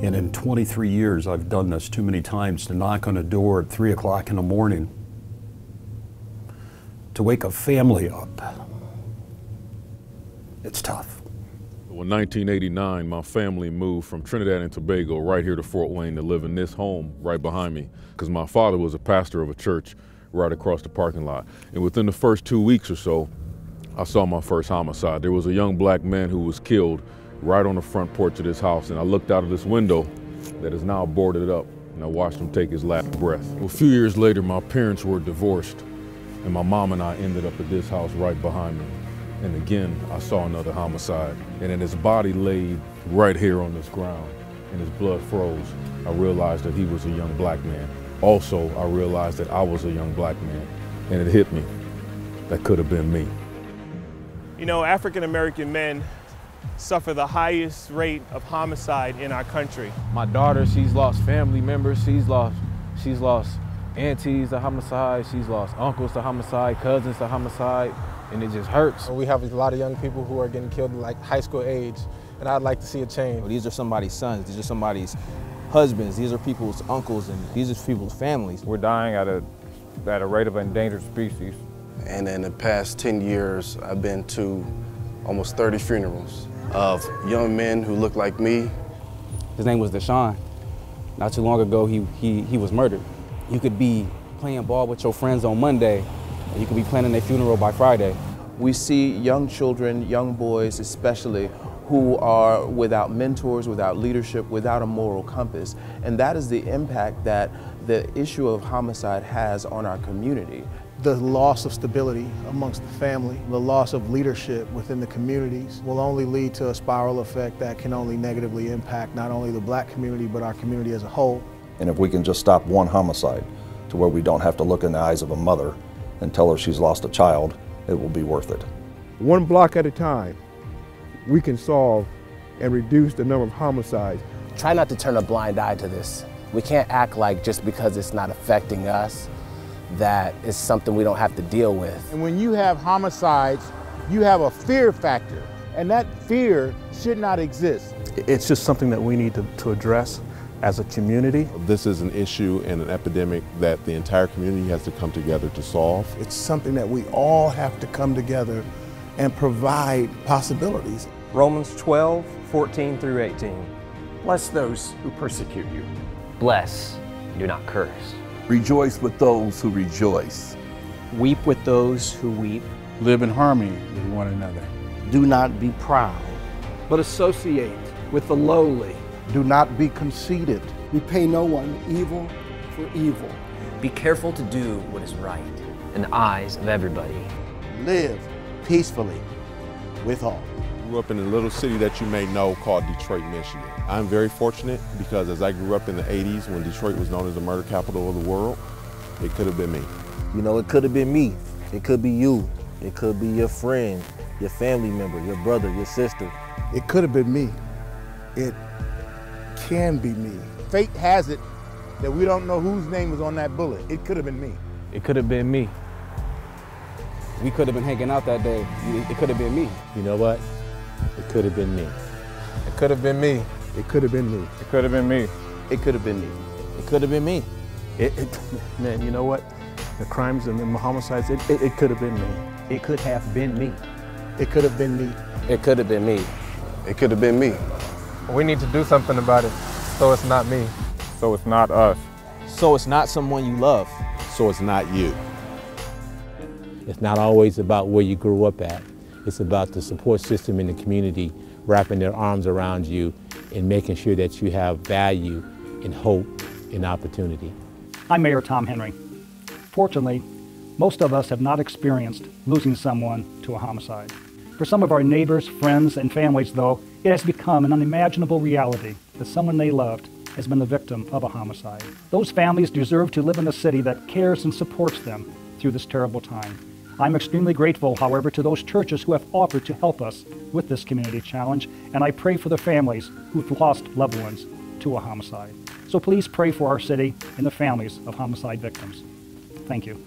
And in 23 years, I've done this too many times to knock on a door at 3 o'clock in the morning, to wake a family up. It's tough. In 1989, my family moved from Trinidad and Tobago right here to Fort Wayne to live in this home right behind me, because my father was a pastor of a church right across the parking lot. And within the first 2 weeks or so, I saw my first homicide. There was a young black man who was killed right on the front porch of this house, and I looked out of this window that is now boarded up, and I watched him take his last breath. Well, a few years later, my parents were divorced, and my mom and I ended up at this house right behind me. And again, I saw another homicide, and then his body laid right here on this ground, and his blood froze. I realized that he was a young black man. Also, I realized that I was a young black man, and it hit me. That could have been me. You know, African-American men suffer the highest rate of homicide in our country. My daughter, she's lost family members. She's lost aunties to homicide. She's lost uncles to homicide, cousins to homicide, and it just hurts. We have a lot of young people who are getting killed at like high school age, and I'd like to see a change. These are somebody's sons. These are somebody's husbands. These are people's uncles, and these are people's families. We're dying at a rate of endangered species. And in the past 10 years, I've been to almost 30 funerals of young men who look like me. His name was Deshaun. Not too long ago, he was murdered. You could be playing ball with your friends on Monday, and you could be planning a funeral by Friday. We see young children, young boys especially, who are without mentors, without leadership, without a moral compass. And that is the impact that the issue of homicide has on our community. The loss of stability amongst the family, the loss of leadership within the communities will only lead to a spiral effect that can only negatively impact not only the black community, but our community as a whole. And if we can just stop one homicide to where we don't have to look in the eyes of a mother and tell her she's lost a child, it will be worth it. One block at a time, we can solve and reduce the number of homicides. Try not to turn a blind eye to this. We can't act like just because it's not affecting us, that is something we don't have to deal with. And when you have homicides, you have a fear factor, and that fear should not exist. It's just something that we need to address as a community. This is an issue and an epidemic that the entire community has to come together to solve. It's something that we all have to come together and provide possibilities. Romans 12:14 through 18. Bless those who persecute you. Bless, do not curse. Rejoice with those who rejoice. Weep with those who weep. Live in harmony with one another. Do not be proud, but associate with the lowly. Do not be conceited. Repay no one evil for evil. Be careful to do what is right in the eyes of everybody. Live peacefully with all. I grew up in a little city that you may know called Detroit, Michigan. I'm very fortunate because as I grew up in the 80s when Detroit was known as the murder capital of the world, it could have been me. You know, it could have been me. It could be you. It could be your friend, your family member, your brother, your sister. It could have been me. It can be me. Fate has it that we don't know whose name was on that bullet. It could have been me. It could have been me. We could have been hanging out that day. It could have been me. You know what? It could have been me. It could have been me. It could have been me. It could have been me. It could have been me. It could have been me. Man, you know what? The crimes and the homicides, it could have been me. It could have been me. It could have been me. It could have been me. It could have been me. We need to do something about it so it's not me. So it's not us. So it's not someone you love. So it's not you. It's not always about where you grew up at. It's about the support system in the community wrapping their arms around you and making sure that you have value and hope and opportunity. I'm Mayor Tom Henry. Fortunately, most of us have not experienced losing someone to a homicide. For some of our neighbors, friends, and families, though, it has become an unimaginable reality that someone they loved has been the victim of a homicide. Those families deserve to live in a city that cares and supports them through this terrible time. I'm extremely grateful, however, to those churches who have offered to help us with this community challenge, and I pray for the families who've lost loved ones to a homicide. So please pray for our city and the families of homicide victims. Thank you.